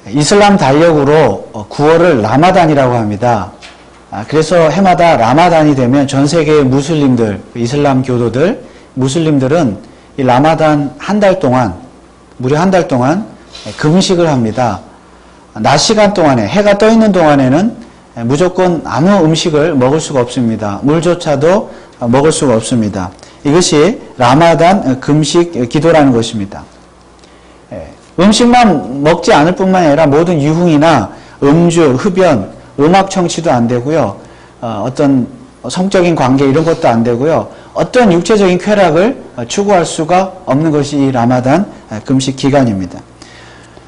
이슬람 달력으로 9월을 라마단이라고 합니다. 그래서 해마다 라마단이 되면 전 세계의 무슬림들, 이슬람 교도들, 무슬림들은 이 라마단 한 달 동안, 무려 한 달 동안 금식을 합니다. 낮 시간 동안에, 해가 떠 있는 동안에는 무조건 아무 음식을 먹을 수가 없습니다. 물조차도 먹을 수가 없습니다. 이것이 라마단 금식 기도라는 것입니다. 음식만 먹지 않을 뿐만 아니라 모든 유흥이나 음주, 흡연, 음악 청취도 안 되고요. 어떤 성적인 관계 이런 것도 안 되고요. 어떤 육체적인 쾌락을 추구할 수가 없는 것이 이 라마단 금식 기간입니다.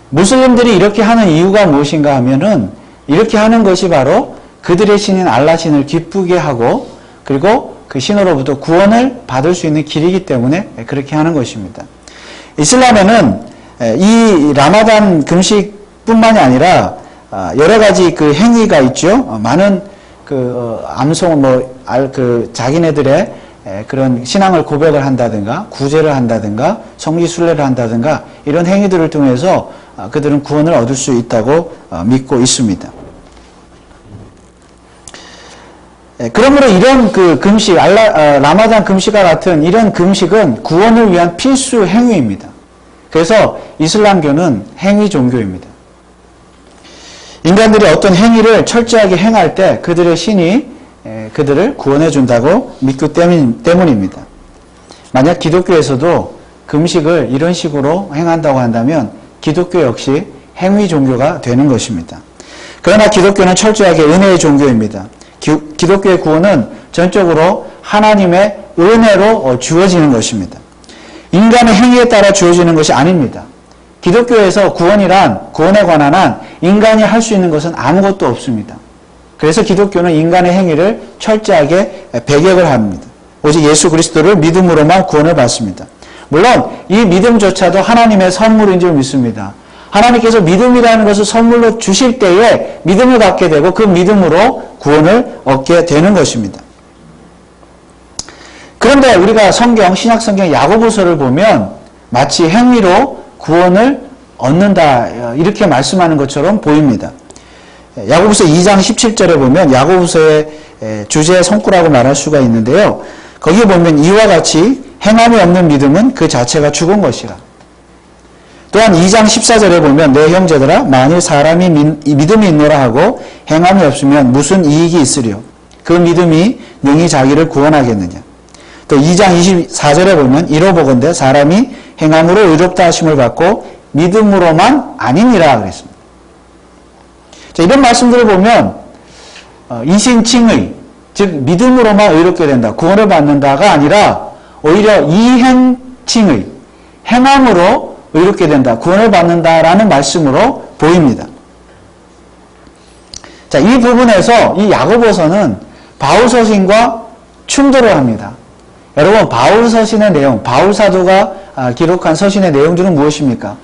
무슬림들이 이렇게 하는 이유가 무엇인가 하면은 이렇게 하는 것이 바로 그들의 신인 알라 신을 기쁘게 하고 그리고 그 신으로부터 구원을 받을 수 있는 길이기 때문에 그렇게 하는 것입니다. 이슬람에는 이 라마단 금식뿐만이 아니라 여러 가지 그 행위가 있죠. 많은 그 암송 자기네들의 그런 신앙을 고백을 한다든가 구제를 한다든가 성지순례를 한다든가 이런 행위들을 통해서 그들은 구원을 얻을 수 있다고 믿고 있습니다. 그러므로 이런 그 금식, 라마단 금식과 같은 이런 금식은 구원을 위한 필수 행위입니다. 그래서 이슬람교는 행위 종교입니다. 인간들이 어떤 행위를 철저하게 행할 때 그들의 신이 그들을 구원해 준다고 믿기 때문입니다. 만약 기독교에서도 금식을 이런 식으로 행한다고 한다면 기독교 역시 행위 종교가 되는 것입니다. 그러나 기독교는 철저하게 은혜의 종교입니다. 기독교의 구원은 전적으로 하나님의 은혜로 주어지는 것입니다. 인간의 행위에 따라 주어지는 것이 아닙니다. 기독교에서 구원에 관한 한 인간이 할 수 있는 것은 아무것도 없습니다. 그래서 기독교는 인간의 행위를 철저하게 배격을 합니다. 오직 예수 그리스도를 믿음으로만 구원을 받습니다. 물론 이 믿음조차도 하나님의 선물인 줄 믿습니다. 하나님께서 믿음이라는 것을 선물로 주실 때에 믿음을 갖게 되고 그 믿음으로 구원을 얻게 되는 것입니다. 그런데 우리가 신약성경 야고보서를 보면 마치 행위로 구원을 얻는다 이렇게 말씀하는 것처럼 보입니다. 야고보서 2장 17절에 보면 야고보서의 주제 성구라고 말할 수가 있는데요. 거기에 보면 이와 같이 행함이 없는 믿음은 그 자체가 죽은 것이라. 또한 2장 14절에 보면 내 형제들아 만일 사람이 믿음이 있노라 하고 행함이 없으면 무슨 이익이 있으리요. 그 믿음이 능히 자기를 구원하겠느냐. 또 2장 24절에 보면 이로보건대 사람이 행함으로 의롭다 하심을 받고 믿음으로만 아니니라 그랬습니다. 자, 이런 말씀들을 보면 이신칭의 즉 믿음으로만 의롭게 된다. 구원을 받는다가 아니라 오히려 이행칭의 행함으로 의롭게 된다. 구원을 받는다라는 말씀으로 보입니다. 자, 이 부분에서 이 야고보서는 바울 서신과 충돌을 합니다. 여러분, 바울 서신의 내용, 바울 사도가 기록한 서신의 내용들은 무엇입니까?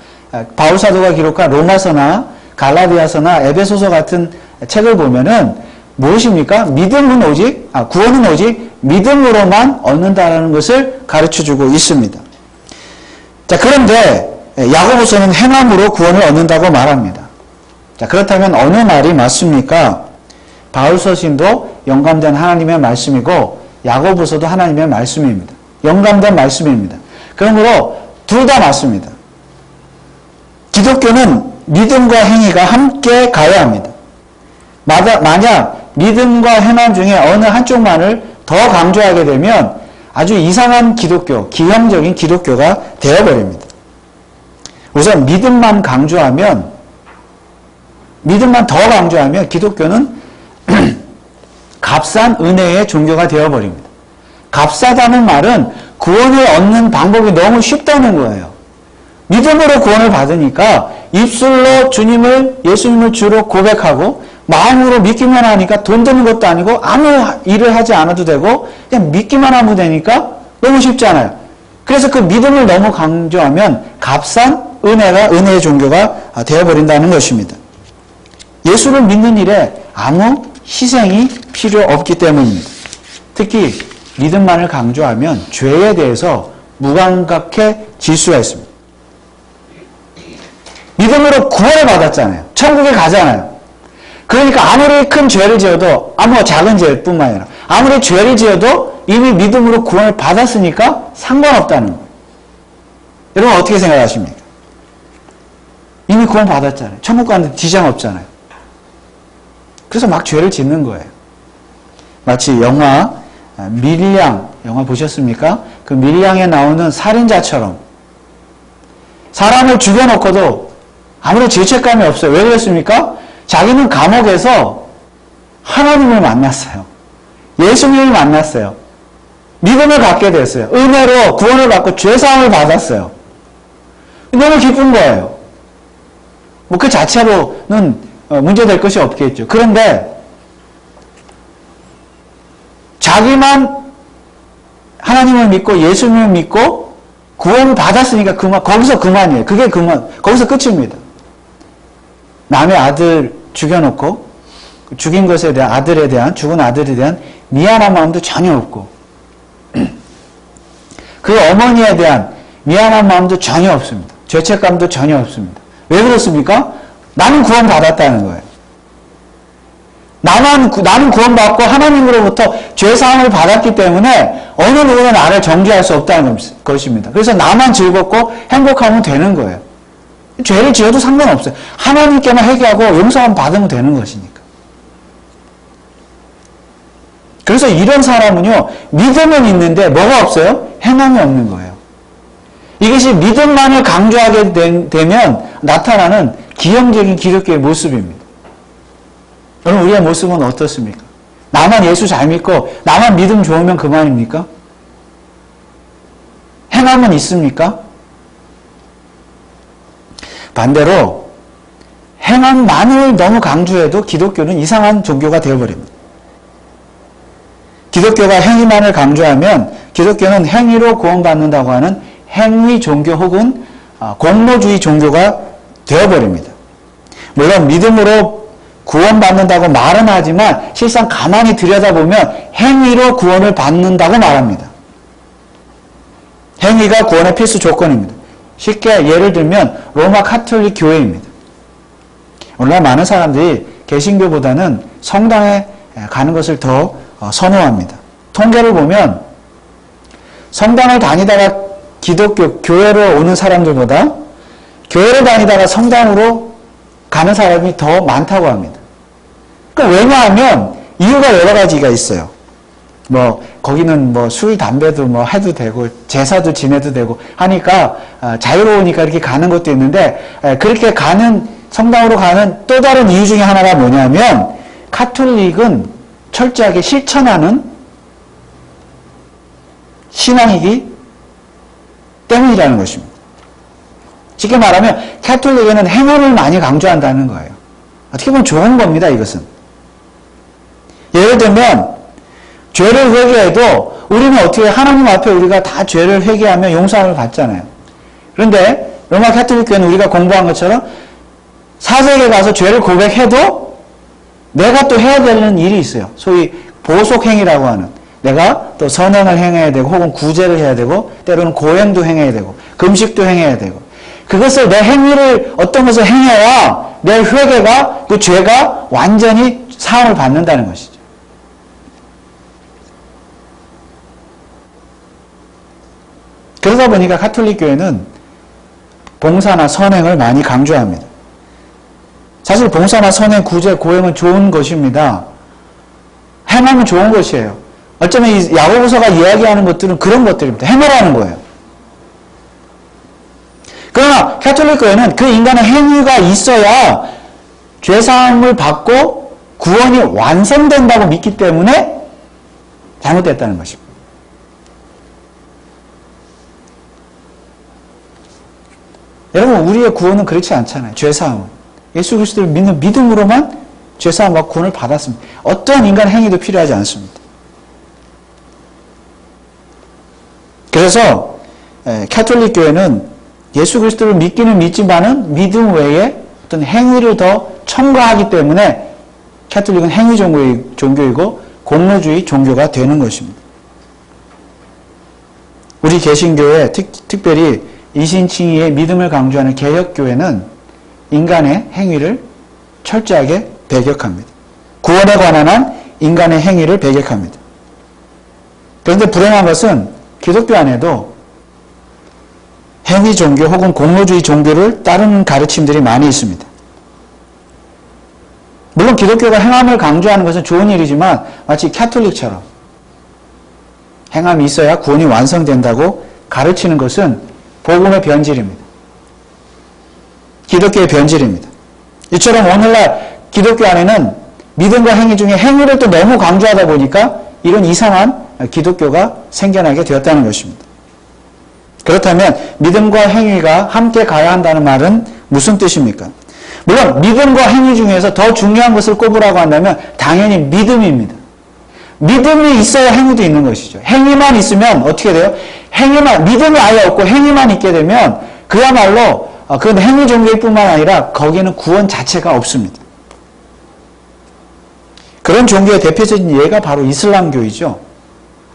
바울 사도가 기록한 로마서나 갈라디아서나 에베소서 같은 책을 보면은 무엇입니까? 구원은 오직 믿음으로만 얻는다라는 것을 가르쳐주고 있습니다. 자, 그런데 야고보서는 행함으로 구원을 얻는다고 말합니다. 자, 그렇다면 어느 말이 맞습니까? 바울 서신도 영감된 하나님의 말씀이고 야고보서도 하나님의 말씀입니다. 영감된 말씀입니다. 그러므로 둘 다 맞습니다. 기독교는 믿음과 행위가 함께 가야 합니다. 만약 믿음과 행함 중에 어느 한쪽만을 더 강조하게 되면 아주 이상한 기독교, 기형적인 기독교가 되어버립니다. 우선 믿음만 더 강조하면 기독교는 값싼 은혜의 종교가 되어버립니다. 값싸다는 말은 구원을 얻는 방법이 너무 쉽다는 거예요. 믿음으로 구원을 받으니까 입술로 예수님을 주로 고백하고 마음으로 믿기만 하니까 돈 드는 것도 아니고 아무 일을 하지 않아도 되고 그냥 믿기만 하면 되니까 너무 쉽잖아요. 그래서 그 믿음을 너무 강조하면 값싼 은혜의 종교가 되어버린다는 것입니다. 예수를 믿는 일에 아무 희생이 필요 없기 때문입니다. 특히 믿음만을 강조하면 죄에 대해서 무감각해질 수가 있습니다. 믿음으로 구원을 받았잖아요. 천국에 가잖아요. 그러니까 아무리 큰 죄를 지어도, 작은 죄뿐만 아니라 아무리 죄를 지어도 이미 믿음으로 구원을 받았으니까 상관없다는 거예요. 여러분 어떻게 생각하십니까? 이미 구원 받았잖아요. 천국 가는데 지장 없잖아요. 그래서 막 죄를 짓는 거예요. 마치 영화 밀양, 영화 보셨습니까? 그 밀양에 나오는 살인자처럼 사람을 죽여놓고도 아무런 죄책감이 없어요. 왜 그랬습니까? 자기는 감옥에서 하나님을 만났어요. 예수님을 만났어요. 믿음을 갖게 됐어요. 은혜로 구원을 받고 죄사함을 받았어요. 너무 기쁜 거예요. 뭐 그 자체로는 문제될 것이 없겠죠. 그런데 자기만 하나님을 믿고 예수님을 믿고 구원을 받았으니까 거기서 그만이에요. 그게 거기서 끝입니다. 남의 아들 죽여놓고 죽인 것에 대한 죽은 아들에 대한 미안한 마음도 전혀 없고 그 어머니에 대한 미안한 마음도 전혀 없습니다. 죄책감도 전혀 없습니다. 왜 그렇습니까? 나는 구원받았다는 거예요. 나는 구원받고 하나님으로부터 죄사함을 받았기 때문에 어느 누구는 나를 정죄할 수 없다는 것입니다. 그래서 나만 즐겁고 행복하면 되는 거예요. 죄를 지어도 상관없어요. 하나님께만 회개하고 용서함 받으면 되는 것이니까. 그래서 이런 사람은요, 믿음은 있는데 뭐가 없어요? 행함이 없는 거예요. 이것이 믿음만을 강조하게 되면 나타나는 기형적인 기독교의 모습입니다. 여러분, 우리의 모습은 어떻습니까? 나만 예수 잘 믿고 나만 믿음 좋으면 그만입니까? 행함은 있습니까? 반대로 행함만을 너무 강조해도 기독교는 이상한 종교가 되어버립니다. 기독교가 행위만을 강조하면 기독교는 행위로 구원받는다고 하는 행위 종교 혹은 공로주의 종교가 되어버립니다. 물론 믿음으로 구원받는다고 말은 하지만 실상 가만히 들여다보면 행위로 구원을 받는다고 말합니다. 행위가 구원의 필수 조건입니다. 쉽게 예를 들면 로마 카톨릭 교회입니다. 오늘날 많은 사람들이 개신교보다는 성당에 가는 것을 더 선호합니다. 통계를 보면 성당을 다니다가 기독교 교회로 오는 사람들보다 교회를 다니다가 성당으로 가는 사람이 더 많다고 합니다. 그러니까 왜냐하면 이유가 여러 가지가 있어요. 거기는 술, 담배도 해도 되고, 제사도 지내도 되고 하니까, 자유로우니까 이렇게 가는 것도 있는데, 그렇게 성당으로 가는 또 다른 이유 중에 하나가 뭐냐면, 카톨릭은 철저하게 실천하는 신앙이기 때문이라는 것입니다. 쉽게 말하면, 카톨릭에는 행함을 많이 강조한다는 거예요. 어떻게 보면 좋은 겁니다, 이것은. 예를 들면, 죄를 회개해도 우리는 어떻게 하나님 앞에 우리가 다 죄를 회개하며 용서함을 받잖아요. 그런데 로마 카톨릭 교회는 우리가 공부한 것처럼 사색에 가서 죄를 고백해도 내가 또 해야 되는 일이 있어요. 소위 보속행위라고 하는, 내가 또 선행을 행해야 되고 혹은 구제를 해야 되고 때로는 고행도 행해야 되고 금식도 행해야 되고, 그것을 내 행위를 어떤 것을 행해야 내 회개가, 그 죄가 완전히 사함을 받는다는 것이죠. 그러다 보니까 카톨릭 교회는 봉사나 선행을 많이 강조합니다. 사실 봉사나 선행, 구제, 고행은 좋은 것입니다. 행하면 좋은 것이에요. 어쩌면 이 야고보서가 이야기하는 것들은 그런 것들입니다. 행하라는 거예요. 그러나 카톨릭 교회는 그 인간의 행위가 있어야 죄사함을 받고 구원이 완성된다고 믿기 때문에 잘못됐다는 것입니다. 여러분, 우리의 구원은 그렇지 않잖아요. 죄사함은. 예수 그리스도를 믿는 믿음으로만 죄사함과 구원을 받았습니다. 어떠한 인간의 행위도 필요하지 않습니다. 그래서 카톨릭 교회는 예수 그리스도를 믿기는 믿지만은 믿음 외에 어떤 행위를 더 첨가하기 때문에 카톨릭은 행위 종교이고 공로주의 종교가 되는 것입니다. 우리 개신교회 특별히 이신칭의의 믿음을 강조하는 개혁교회는 인간의 행위를 철저하게 배격합니다. 구원에 관한 한 인간의 행위를 배격합니다. 그런데 불행한 것은 기독교 안에도 행위 종교 혹은 공로주의 종교를 따르는 가르침들이 많이 있습니다. 물론 기독교가 행함을 강조하는 것은 좋은 일이지만 마치 캐톨릭처럼 행함이 있어야 구원이 완성된다고 가르치는 것은 복음의 변질입니다. 기독교의 변질입니다. 이처럼 오늘날 기독교 안에는 믿음과 행위 중에 행위를 또 너무 강조하다 보니까 이런 이상한 기독교가 생겨나게 되었다는 것입니다. 그렇다면 믿음과 행위가 함께 가야 한다는 말은 무슨 뜻입니까? 물론 믿음과 행위 중에서 더 중요한 것을 꼽으라고 한다면 당연히 믿음입니다. 믿음이 있어야 행위도 있는 것이죠. 행위만 있으면 어떻게 돼요? 믿음이 아예 없고 행위만 있게 되면 그야말로 그건 행위 종교일 뿐만 아니라 거기에는 구원 자체가 없습니다. 그런 종교의 대표적인 예가 바로 이슬람교이죠.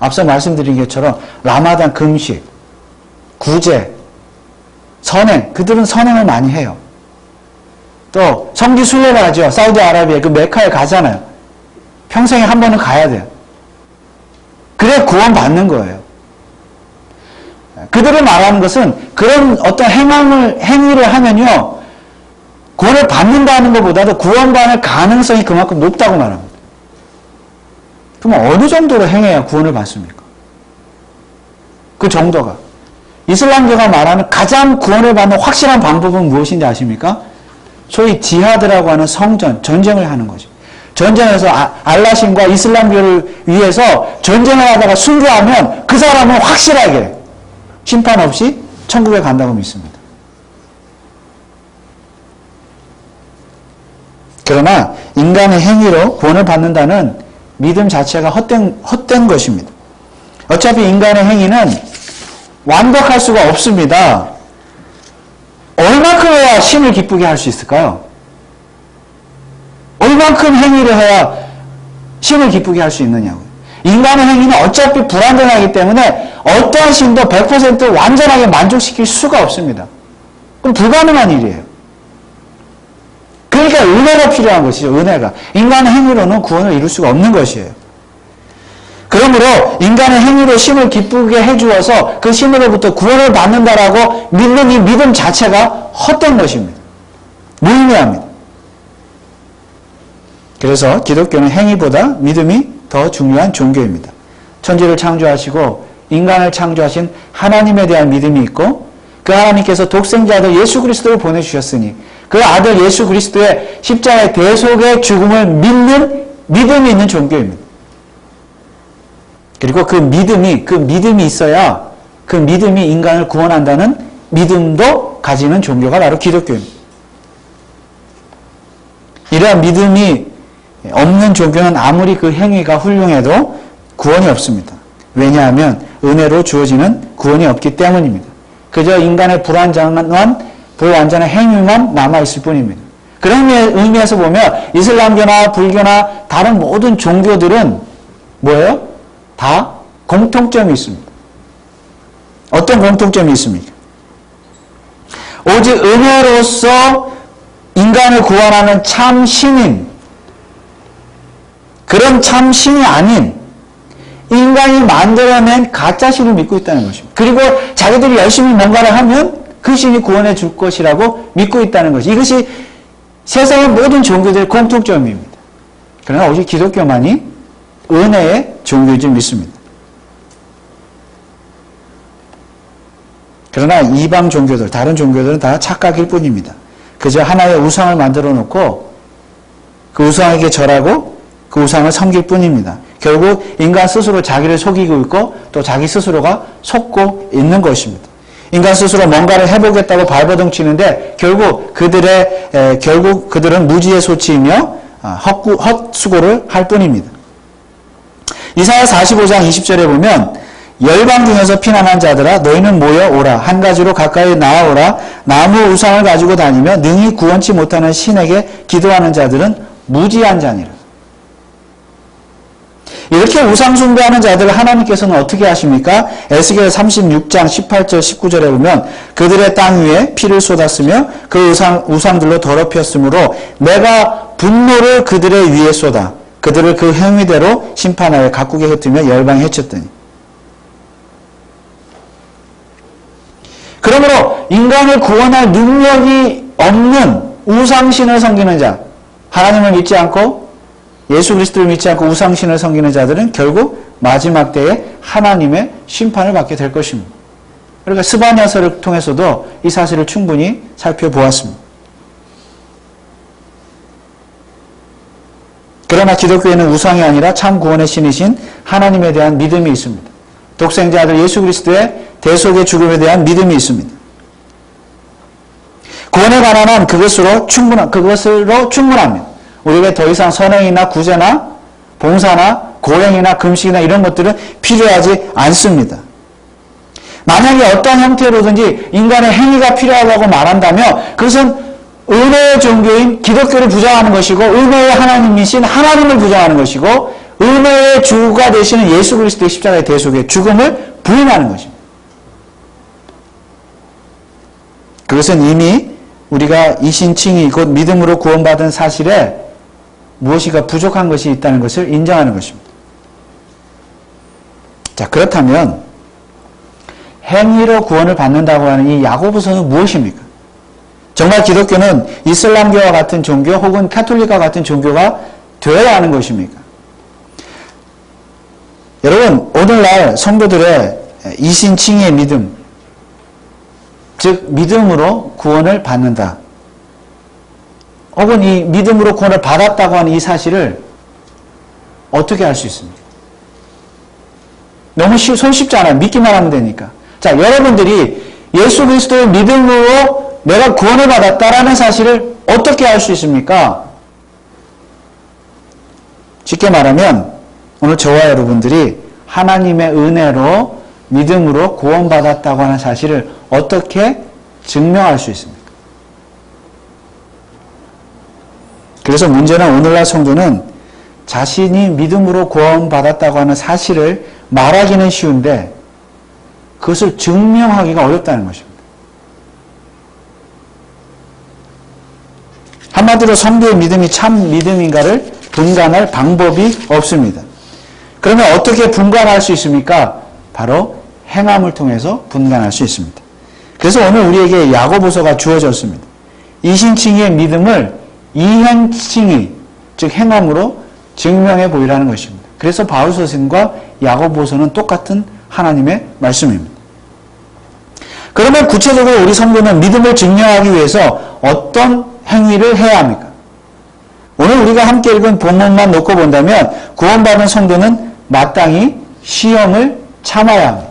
앞서 말씀드린 것처럼 라마단 금식, 구제, 선행, 그들은 선행을 많이 해요. 또 성지 순례를 하죠. 사우디아라비아 그 메카에 가잖아요. 평생에 한 번은 가야 돼요. 그래 구원 받는 거예요. 그들이 말하는 것은 그런 어떤 행위를 하면요 구원을 받는다는 것보다도 구원받을 가능성이 그만큼 높다고 말합니다. 그럼 어느 정도로 행해야 구원을 받습니까? 그 정도가. 이슬람교가 말하는 가장 구원을 받는 확실한 방법은 무엇인지 아십니까? 소위 지하드라고 하는 성전, 전쟁을 하는 거죠. 전쟁에서 알라신과 이슬람교를 위해서 전쟁을 하다가 순교하면 그 사람은 확실하게 심판 없이 천국에 간다고 믿습니다. 그러나 인간의 행위로 구원을 받는다는 믿음 자체가 헛된 것입니다. 어차피 인간의 행위는 완벽할 수가 없습니다. 얼마큼 해야 신을 기쁘게 할 수 있을까요? 얼만큼 행위를 해야 신을 기쁘게 할 수 있느냐고요. 인간의 행위는 어차피 불완전하기 때문에 어떠한 신도 100% 완전하게 만족시킬 수가 없습니다. 그럼 불가능한 일이에요. 그러니까 은혜가 필요한 것이죠. 은혜가. 인간의 행위로는 구원을 이룰 수가 없는 것이에요. 그러므로 인간의 행위로 신을 기쁘게 해주어서 그 신으로부터 구원을 받는다라고 믿는 이 믿음 자체가 헛된 것입니다. 무의미합니다. 그래서 기독교는 행위보다 믿음이 더 중요한 종교입니다. 천지를 창조하시고 인간을 창조하신 하나님에 대한 믿음이 있고 그 하나님께서 독생자 아들 예수 그리스도를 보내주셨으니 그 아들 예수 그리스도의 십자가의 대속의 죽음을 믿는 믿음이 있는 종교입니다. 그리고 그 믿음이 있어야 그 믿음이 인간을 구원한다는 믿음도 가지는 종교가 바로 기독교입니다. 이러한 믿음이 없는 종교는 아무리 그 행위가 훌륭해도 구원이 없습니다. 왜냐하면 은혜로 주어지는 구원이 없기 때문입니다. 그저 인간의 불완전한 행위만 남아있을 뿐입니다. 그런 의미에서 보면 이슬람교나 불교나 다른 모든 종교들은 뭐예요? 다 공통점이 있습니다. 어떤 공통점이 있습니까? 오직 은혜로서 인간을 구원하는 참 신인, 그런 참 신이 아닌 인간이 만들어낸 가짜 신을 믿고 있다는 것입니다. 그리고 자기들이 열심히 뭔가를 하면 그 신이 구원해 줄 것이라고 믿고 있다는 것이 이것이 세상의 모든 종교들의 공통점입니다. 그러나 오직 기독교만이 은혜의 종교인 줄 믿습니다. 그러나 이방 종교들, 다른 종교들은 다 착각일 뿐입니다. 그저 하나의 우상을 만들어 놓고 그 우상에게 절하고 그 우상을 섬길 뿐입니다. 결국 인간 스스로 자기를 속이고 있고 또 자기 스스로가 속고 있는 것입니다. 인간 스스로 뭔가를 해보겠다고 발버둥 치는데 결국 그들은 무지의 소치이며 헛수고를 할 뿐입니다. 이사야 45장 20절에 보면 열방 중에서 피난한 자들아 너희는 모여오라 한 가지로 가까이 나아오라 나무 우상을 가지고 다니며 능히 구원치 못하는 신에게 기도하는 자들은 무지한 자니라. 이렇게 우상 숭배하는 자들을 하나님께서는 어떻게 하십니까? 에스겔 36장 18절 19절에 보면 그들의 땅 위에 피를 쏟았으며 그 우상들로 더럽혔으므로 내가 분노를 그들의 위에 쏟아 그들을 그 행위대로 심판하여 각국에 흩으며 열방에 해쳤더니. 그러므로 인간을 구원할 능력이 없는 우상신을 섬기는 자, 하나님을 믿지 않고 예수 그리스도를 믿지 않고 우상신을 섬기는 자들은 결국 마지막 때에 하나님의 심판을 받게 될 것입니다. 그러니까 스바냐서를 통해서도 이 사실을 충분히 살펴보았습니다. 그러나 기독교에는 우상이 아니라 참 구원의 신이신 하나님에 대한 믿음이 있습니다. 독생자 아들 예수 그리스도의 대속의 죽음에 대한 믿음이 있습니다. 구원에 관한 한 그것으로 충분합니다. 우리에게 더 이상 선행이나 구제나 봉사나 고행이나 금식이나 이런 것들은 필요하지 않습니다. 만약에 어떤 형태로든지 인간의 행위가 필요하다고 말한다면 그것은 은혜의 종교인 기독교를 부정하는 것이고 은혜의 하나님이신 하나님을 부정하는 것이고 은혜의 주가 되시는 예수 그리스도의 십자가의 대속의 죽음을 부인하는 것입니다. 그것은 이미 우리가 이신칭의 곧 믿음으로 구원받은 사실에 무엇이가 부족한 것이 있다는 것을 인정하는 것입니다. 자, 그렇다면 행위로 구원을 받는다고 하는 이 야고보서는 무엇입니까? 정말 기독교는 이슬람교와 같은 종교 혹은 카톨릭과 같은 종교가 되어야 하는 것입니까? 여러분, 오늘날 성도들의 이신칭의 믿음, 즉 믿음으로 구원을 받는다. 혹은 이 믿음으로 구원을 받았다고 하는 이 사실을 어떻게 알 수 있습니까? 너무 손쉽지 않아요. 믿기만 하면 되니까. 자, 여러분들이 예수 그리스도의 믿음으로 내가 구원을 받았다라는 사실을 어떻게 알 수 있습니까? 쉽게 말하면 오늘 저와 여러분들이 하나님의 은혜로 믿음으로 구원받았다고 하는 사실을 어떻게 증명할 수 있습니까? 그래서 문제는 오늘날 성도는 자신이 믿음으로 구원받았다고 하는 사실을 말하기는 쉬운데 그것을 증명하기가 어렵다는 것입니다. 한마디로 성도의 믿음이 참 믿음인가를 분간할 방법이 없습니다. 그러면 어떻게 분간할 수 있습니까? 바로 행함을 통해서 분간할 수 있습니다. 그래서 오늘 우리에게 야고보서가 주어졌습니다. 이신칭의의 믿음을 이행칭의, 즉 행함으로 증명해 보이라는 것입니다. 그래서 바울 서신과 야고보서는 똑같은 하나님의 말씀입니다. 그러면 구체적으로 우리 성도는 믿음을 증명하기 위해서 어떤 행위를 해야 합니까? 오늘 우리가 함께 읽은 본문만 놓고 본다면 구원받은 성도는 마땅히 시험을 참아야 합니다.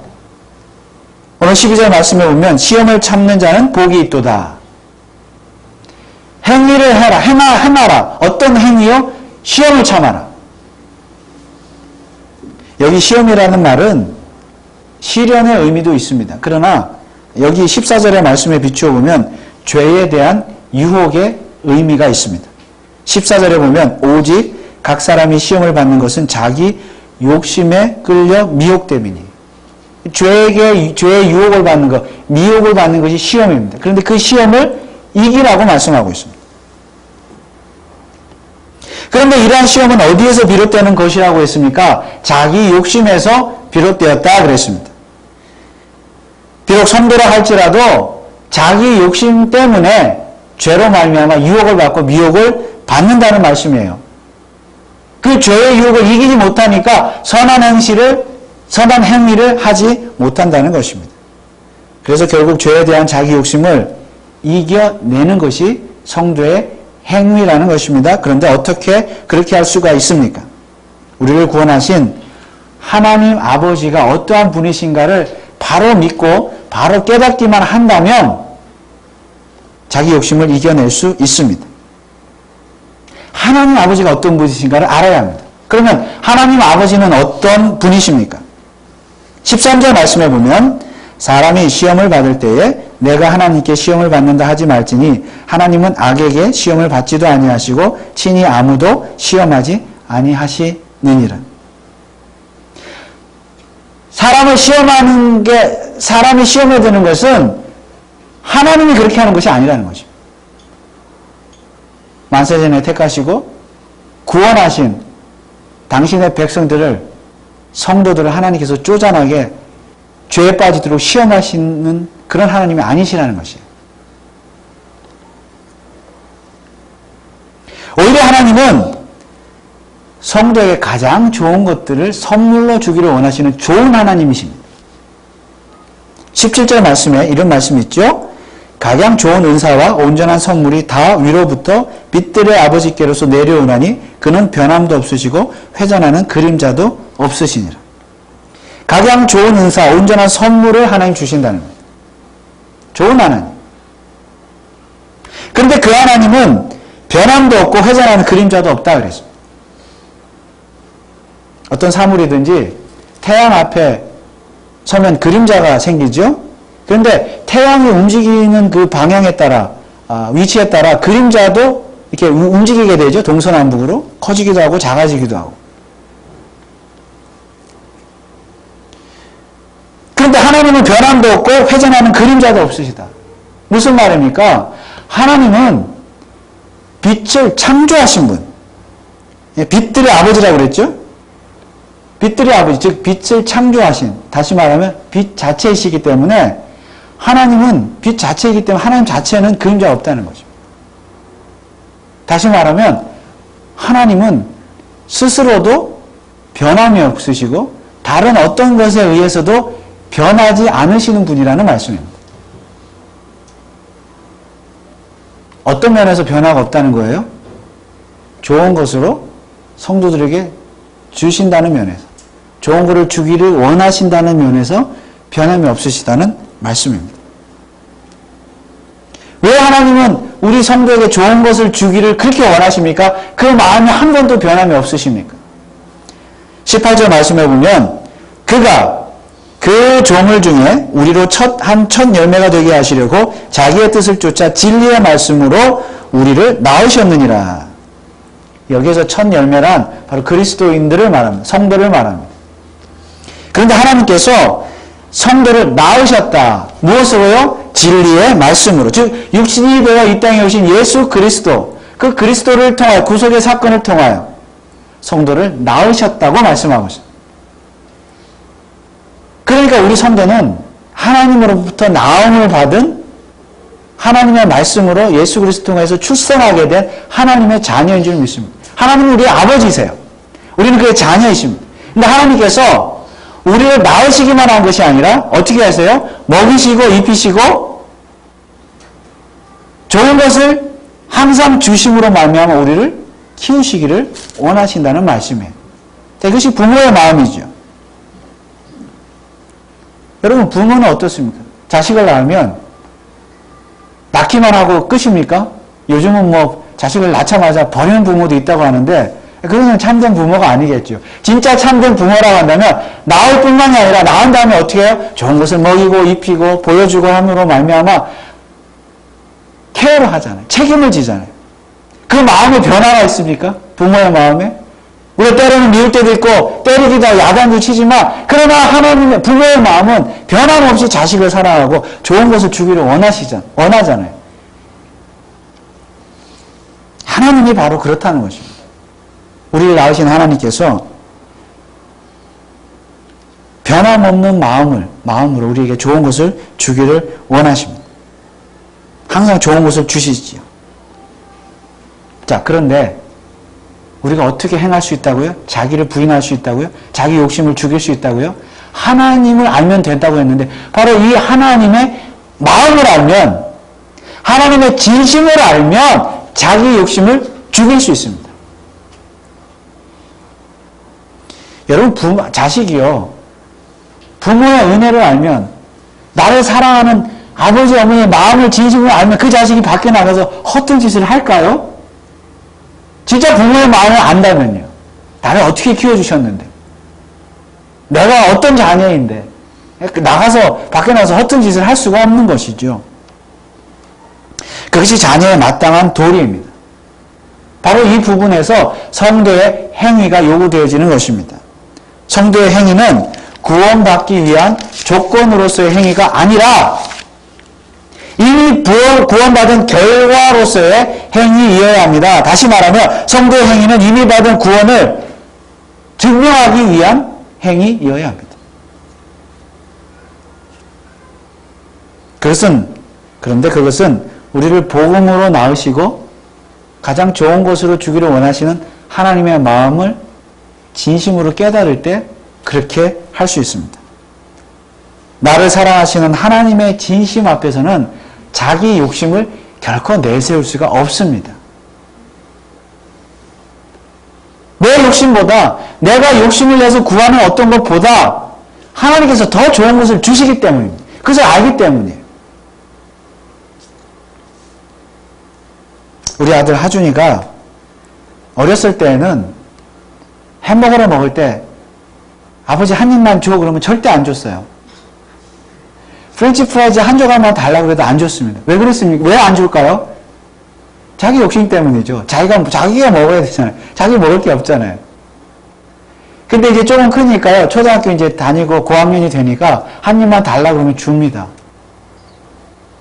오늘 12절 말씀에 보면 시험을 참는 자는 복이 있도다. 행위를 해라. 행하라. 어떤 행위요? 시험을 참아라. 여기 시험이라는 말은 시련의 의미도 있습니다. 그러나 여기 14절의 말씀에 비추어 보면 죄에 대한 유혹의 의미가 있습니다. 14절에 보면 오직 각 사람이 시험을 받는 것은 자기 욕심에 끌려 미혹됨이니. 죄의 유혹을 받는 것, 미혹을 받는 것이 시험입니다. 그런데 그 시험을 이기라고 말씀하고 있습니다. 그런데 이러한 시험은 어디에서 비롯되는 것이라고 했습니까? 자기 욕심에서 비롯되었다 그랬습니다. 비록 성도라 할지라도 자기 욕심 때문에 죄로 말미암아 유혹을 받고 미혹을 받는다는 말씀이에요. 그 죄의 유혹을 이기지 못하니까 선한 행위를 하지 못한다는 것입니다. 그래서 결국 죄에 대한 자기 욕심을 이겨내는 것이 성도의 행위라는 것입니다. 그런데 어떻게 그렇게 할 수가 있습니까? 우리를 구원하신 하나님 아버지가 어떠한 분이신가를 바로 믿고 바로 깨닫기만 한다면 자기 욕심을 이겨낼 수 있습니다. 하나님 아버지가 어떤 분이신가를 알아야 합니다. 그러면 하나님 아버지는 어떤 분이십니까? 13절 말씀에 보면 사람이 시험을 받을 때에 내가 하나님께 시험을 받는다 하지 말지니 하나님은 악에게 시험을 받지도 아니하시고 친히 아무도 시험하지 아니하시느니라. 사람이 시험에 드는 것은 하나님이 그렇게 하는 것이 아니라는 거죠. 만세전에 택하시고 구원하신 당신의 백성들을, 성도들을 하나님께서 쪼잔하게 죄에 빠지도록 시험하시는 그런 하나님이 아니시라는 것이에요. 오히려 하나님은 성도에게 가장 좋은 것들을 선물로 주기를 원하시는 좋은 하나님이십니다. 17절 말씀에 이런 말씀이 있죠. 가장 좋은 은사와 온전한 선물이 다 위로부터 빛들의 아버지께로서 내려오나니 그는 변함도 없으시고 회전하는 그림자도 없으시니라. 가장 좋은 은사, 온전한 선물을 하나님 주신다는 거예요. 좋은 하나님. 그런데 그 하나님은 변함도 없고 회전하는 그림자도 없다 그랬습니다. 어떤 사물이든지 태양 앞에 서면 그림자가 생기죠. 그런데 태양이 움직이는 그 방향에 따라, 위치에 따라 그림자도 이렇게 움직이게 되죠. 동서남북으로 커지기도 하고 작아지기도 하고. 그런데 하나님은 변함도 없고 회전하는 그림자도 없으시다. 무슨 말입니까? 하나님은 빛을 창조하신 분. 빛들의 아버지라고 그랬죠? 빛들의 아버지, 즉 빛을 창조하신, 다시 말하면 빛 자체이시기 때문에 하나님은 빛 자체이기 때문에 하나님 자체는 그림자가 없다는 거죠. 다시 말하면 하나님은 스스로도 변함이 없으시고 다른 어떤 것에 의해서도 변하지 않으시는 분이라는 말씀입니다. 어떤 면에서 변화가 없다는 거예요? 좋은 것으로 성도들에게 주신다는 면에서, 좋은 것을 주기를 원하신다는 면에서 변함이 없으시다는 말씀입니다. 왜 하나님은 우리 성도에게 좋은 것을 주기를 그렇게 원하십니까? 그 마음이 한 번도 변함이 없으십니까? 18절 말씀해 보면 그가 그 조물 중에 우리로 첫 열매가 되게 하시려고 자기의 뜻을 쫓아 진리의 말씀으로 우리를 낳으셨느니라. 여기에서 첫 열매란 바로 그리스도인들을 말합니다. 성도를 말합니다. 그런데 하나님께서 성도를 낳으셨다. 무엇으로요? 진리의 말씀으로. 즉 육신이 되어 이 땅에 오신 예수 그리스도, 그 그리스도를 통하여, 구속의 사건을 통하여 성도를 낳으셨다고 말씀하고 있습니다. 그러니까 우리 성도는 하나님으로부터 낳음을 받은 하나님의 말씀으로 예수 그리스도 통해서 출생하게 된 하나님의 자녀인 줄 믿습니다. 하나님은 우리의 아버지세요. 우리는 그의 자녀이십니다. 근데 하나님께서 우리를 낳으시기만 한 것이 아니라 어떻게 하세요? 먹이시고 입히시고 좋은 것을 항상 주심으로 말미암아 우리를 키우시기를 원하신다는 말씀이에요. 이것이 부모의 마음이죠. 여러분, 부모는 어떻습니까? 자식을 낳으면 낳기만 하고 끝입니까? 요즘은 뭐 자식을 낳자마자 버리는 부모도 있다고 하는데 그것은 참된 부모가 아니겠죠. 진짜 참된 부모라고 한다면 낳을 뿐만이 아니라 낳은 다음에 어떻게 해요? 좋은 것을 먹이고 입히고 보여주고 함으로 말미암아 케어를 하잖아요. 책임을 지잖아요. 그 마음에 변화가 있습니까? 부모의 마음에? 우리가 때로는 미울 때도 있고 때리기도 하고 야단도 치지만 그러나 하나님의 부모의 마음은 변함없이 자식을 사랑하고 좋은 것을 주기를 원하잖아요. 하나님이 바로 그렇다는 것입니다. 우리를 낳으신 하나님께서 변함없는 마음으로 우리에게 좋은 것을 주기를 원하십니다. 항상 좋은 것을 주시지요. 자, 그런데 우리가 어떻게 행할 수 있다고요? 자기를 부인할 수 있다고요? 자기 욕심을 죽일 수 있다고요? 하나님을 알면 된다고 했는데 바로 이 하나님의 마음을 알면, 하나님의 진심을 알면 자기 욕심을 죽일 수 있습니다. 여러분, 자식이요, 부모의 은혜를 알면, 나를 사랑하는 아버지 어머니의 마음을 진심으로 알면 그 자식이 밖에 나가서 허튼 짓을 할까요? 진짜 부모의 마음을 안다면요. 나를 어떻게 키워주셨는데, 내가 어떤 자녀인데 밖에 나가서 허튼 짓을 할 수가 없는 것이죠. 그것이 자녀의 마땅한 도리입니다. 바로 이 부분에서 성도의 행위가 요구되어지는 것입니다. 성도의 행위는 구원받기 위한 조건으로서의 행위가 아니라 이미 구원받은 결과로서의 행위이어야 합니다. 다시 말하면 성도의 행위는 이미 받은 구원을 증명하기 위한 행위이어야 합니다. 그런데 그것은 우리를 복음으로 낳으시고 가장 좋은 곳으로 주기를 원하시는 하나님의 마음을 진심으로 깨달을 때 그렇게 할 수 있습니다. 나를 사랑하시는 하나님의 진심 앞에서는 자기 욕심을 결코 내세울 수가 없습니다. 내 욕심보다 내가 욕심을 내서 구하는 어떤 것보다 하나님께서 더 좋은 것을 주시기 때문입니다. 그것을 알기 때문이에요. 우리 아들 하준이가 어렸을 때에는 햄버거를 먹을 때 아버지 한 입만 줘 그러면 절대 안 줬어요. 프렌치 프라이즈 한 조각만 달라고 해도 안 줬습니다. 왜 그랬습니까? 왜 안 줄까요? 자기 욕심 때문이죠. 자기가 먹어야 되잖아요. 자기 먹을 게 없잖아요. 근데 이제 조금 크니까요. 초등학교 이제 다니고 고학년이 되니까 한 입만 달라고 그러면 줍니다.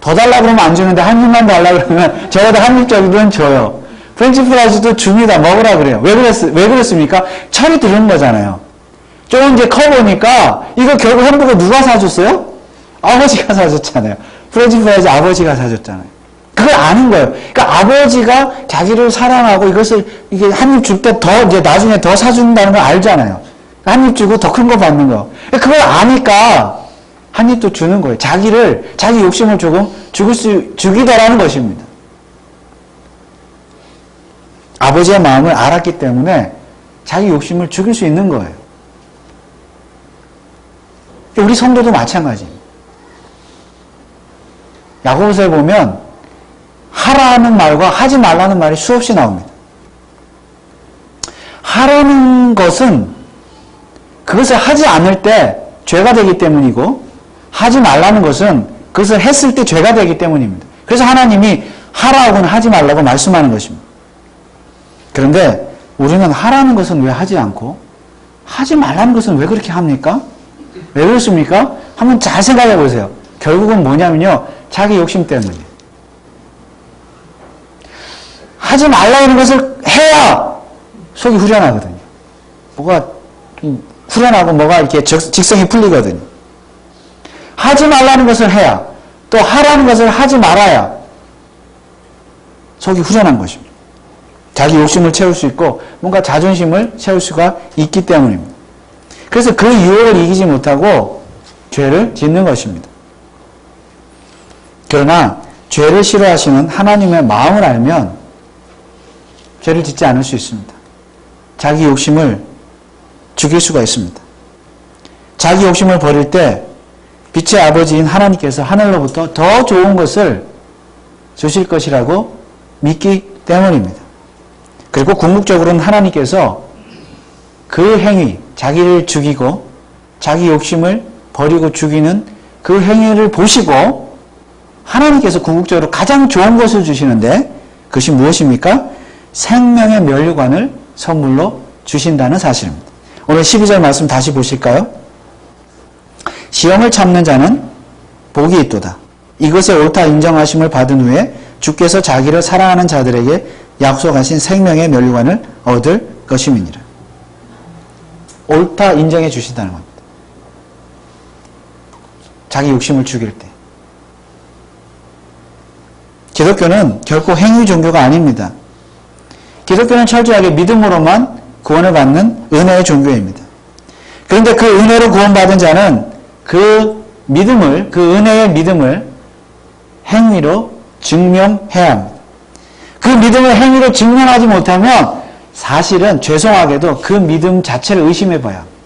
더 달라고 그러면 안 주는데 한 입만 달라고 그러면 적어도 한 입 정도는 줘요. 프렌치 프라이즈도 줍니다. 먹으라 그래요. 왜 그랬습니까? 철이 들은 거잖아요. 조금 이제 커보니까 이거 결국 햄버거 누가 사줬어요? 아버지가 사줬잖아요. 프렌치 프라이즈 아버지가 사줬잖아요. 그걸 아는 거예요. 그러니까 아버지가 자기를 사랑하고 이것을 이게 한 입 줄 때 더 이제 나중에 더 사준다는 걸 알잖아요. 한 입 주고 더 큰 거 받는 거. 그걸 아니까 한 입도 주는 거예요. 자기 욕심을 조금 죽이더라는 것입니다. 아버지의 마음을 알았기 때문에 자기 욕심을 죽일 수 있는 거예요. 우리 성도도 마찬가지입니다. 야고보서에 보면 하라는 말과 하지 말라는 말이 수없이 나옵니다. 하라는 것은 그것을 하지 않을 때 죄가 되기 때문이고 하지 말라는 것은 그것을 했을 때 죄가 되기 때문입니다. 그래서 하나님이 하라고는 하지 말라고 말씀하는 것입니다. 그런데 우리는 하라는 것은 왜 하지 않고 하지 말라는 것은 왜 그렇게 합니까? 왜 그렇습니까? 한번 잘 생각해 보세요. 결국은 뭐냐면요. 자기 욕심 때문이에요. 하지 말라는 것을 해야 속이 후련하거든요. 뭐가 후련하고 뭐가 이렇게 직성이 풀리거든요. 하지 말라는 것을 해야 또 하라는 것을 하지 말아야 속이 후련한 것입니다. 자기 욕심을 채울 수 있고 뭔가 자존심을 채울 수가 있기 때문입니다. 그래서 그 유혹을 이기지 못하고 죄를 짓는 것입니다. 그러나 죄를 싫어하시는 하나님의 마음을 알면 죄를 짓지 않을 수 있습니다. 자기 욕심을 죽일 수가 있습니다. 자기 욕심을 버릴 때 빛의 아버지인 하나님께서 하늘로부터 더 좋은 것을 주실 것이라고 믿기 때문입니다. 그리고 궁극적으로는 하나님께서 그 행위, 자기를 죽이고 자기 욕심을 버리고 죽이는 그 행위를 보시고 하나님께서 궁극적으로 가장 좋은 것을 주시는데 그것이 무엇입니까? 생명의 면류관을 선물로 주신다는 사실입니다. 오늘 12절 말씀 다시 보실까요? 시험을 참는 자는 복이 있도다. 이것에 옳다 인정하심을 받은 후에 주께서 자기를 사랑하는 자들에게 약속하신 생명의 면류관을 얻을 것임이니라. 옳다 인정해 주신다는 겁니다. 자기 욕심을 죽일 때. 기독교는 결코 행위 종교가 아닙니다. 기독교는 철저하게 믿음으로만 구원을 받는 은혜의 종교입니다. 그런데 그 은혜로 구원받은 자는 그 믿음을, 그 은혜의 믿음을 행위로 증명해야 합니다. 그 믿음을 행위로 증명하지 못하면 사실은 죄송하게도 그 믿음 자체를 의심해 봐야 합니다.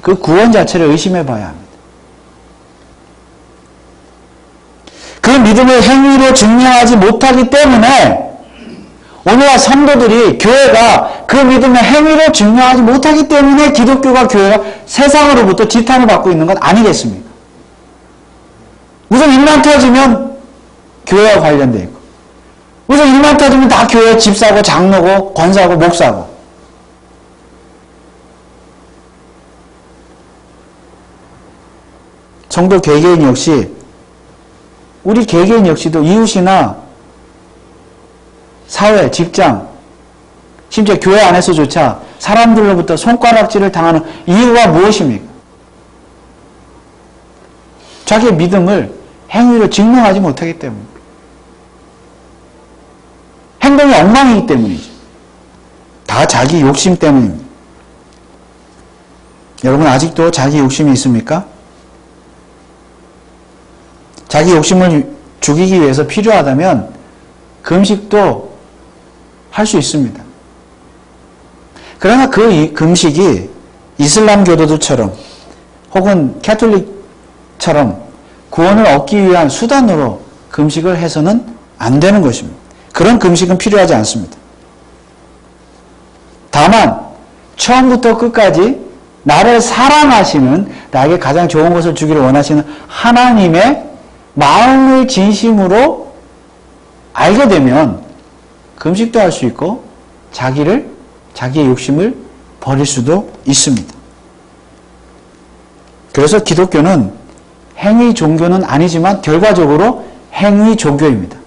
그 구원 자체를 의심해 봐야 합니다. 그 믿음을 행위로 증명하지 못하기 때문에 오늘날 성도들이 교회가 그 믿음의 행위로 증명하지 못하기 때문에 기독교가 교회가 세상으로부터 지탄을 받고 있는 것 아니겠습니까? 무슨 일만 터지면 교회와 관련되어 있고 무슨 일만 터지면 다 교회 집사고 장로고 권사고 목사고 성도 개개인 역시 우리 개개인 역시도 이웃이나 사회, 직장, 심지어 교회 안에서조차 사람들로부터 손가락질을 당하는 이유가 무엇입니까? 자기의 믿음을 행위로 증명하지 못하기 때문입니다. 행동이 엉망이기 때문이죠. 다 자기 욕심 때문입니다. 여러분 아직도 자기 욕심이 있습니까? 자기 욕심을 죽이기 위해서 필요하다면 금식도 할 수 있습니다. 그러나 그 금식이 이슬람 교도들처럼 혹은 캐톨릭처럼 구원을 얻기 위한 수단으로 금식을 해서는 안 되는 것입니다. 그런 금식은 필요하지 않습니다. 다만 처음부터 끝까지 나를 사랑하시는, 나에게 가장 좋은 것을 주기를 원하시는 하나님의 마음을 진심으로 알게 되면 금식도 할 수 있고 자기의 욕심을 버릴 수도 있습니다. 그래서 기독교는 행위 종교는 아니지만 결과적으로 행위 종교입니다.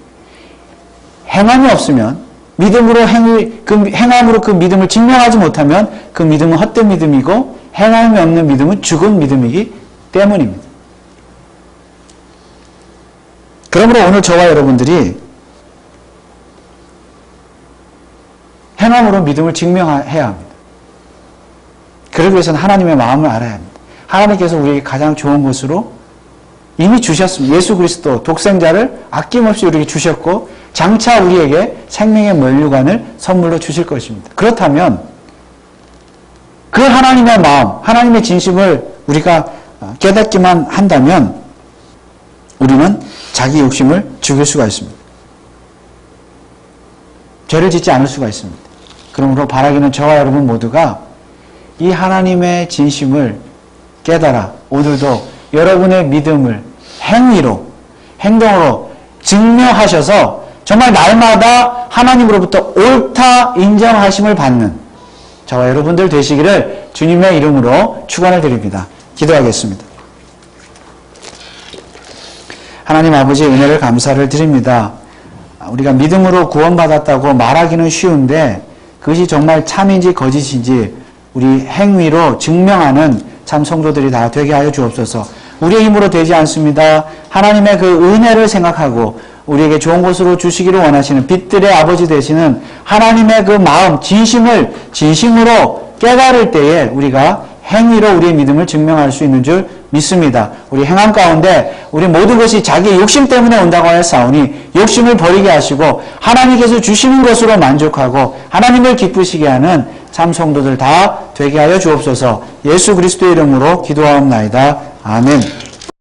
행함이 없으면 행함으로 그 믿음을 증명하지 못하면 그 믿음은 헛된 믿음이고 행함이 없는 믿음은 죽은 믿음이기 때문입니다. 그러므로 오늘 저와 여러분들이 행함으로 믿음을 증명해야 합니다. 그러기 위해서는 하나님의 마음을 알아야 합니다. 하나님께서 우리에게 가장 좋은 것으로 이미 주셨습니다. 예수 그리스도 독생자를 아낌없이 우리에게 주셨고 장차 우리에게 생명의 면류관을 선물로 주실 것입니다. 그렇다면 그 하나님의 마음, 하나님의 진심을 우리가 깨닫기만 한다면 우리는 자기 욕심을 죽일 수가 있습니다. 죄를 짓지 않을 수가 있습니다. 그러므로 바라기는 저와 여러분 모두가 이 하나님의 진심을 깨달아 오늘도 여러분의 믿음을 행동으로 증명하셔서 정말 날마다 하나님으로부터 옳다 인정하심을 받는 저와 여러분들 되시기를 주님의 이름으로 축원을 드립니다. 기도하겠습니다. 하나님 아버지의 은혜를 감사를 드립니다. 우리가 믿음으로 구원받았다고 말하기는 쉬운데 그것이 정말 참인지 거짓인지 우리 행위로 증명하는 참 성도들이 다 되게 하여 주옵소서. 우리의 힘으로 되지 않습니다. 하나님의 그 은혜를 생각하고 우리에게 좋은 것으로 주시기를 원하시는 빛들의 아버지 되시는 하나님의 그 마음, 진심으로 깨달을 때에 우리가 행위로 우리의 믿음을 증명할 수 있는 줄 믿습니다. 우리 행함 가운데 우리 모든 것이 자기의 욕심 때문에 온다고 하였사오니 욕심을 버리게 하시고 하나님께서 주시는 것으로 만족하고 하나님을 기쁘시게 하는 참 성도들 다 되게 하여 주옵소서. 예수 그리스도의 이름으로 기도하옵나이다. 아멘.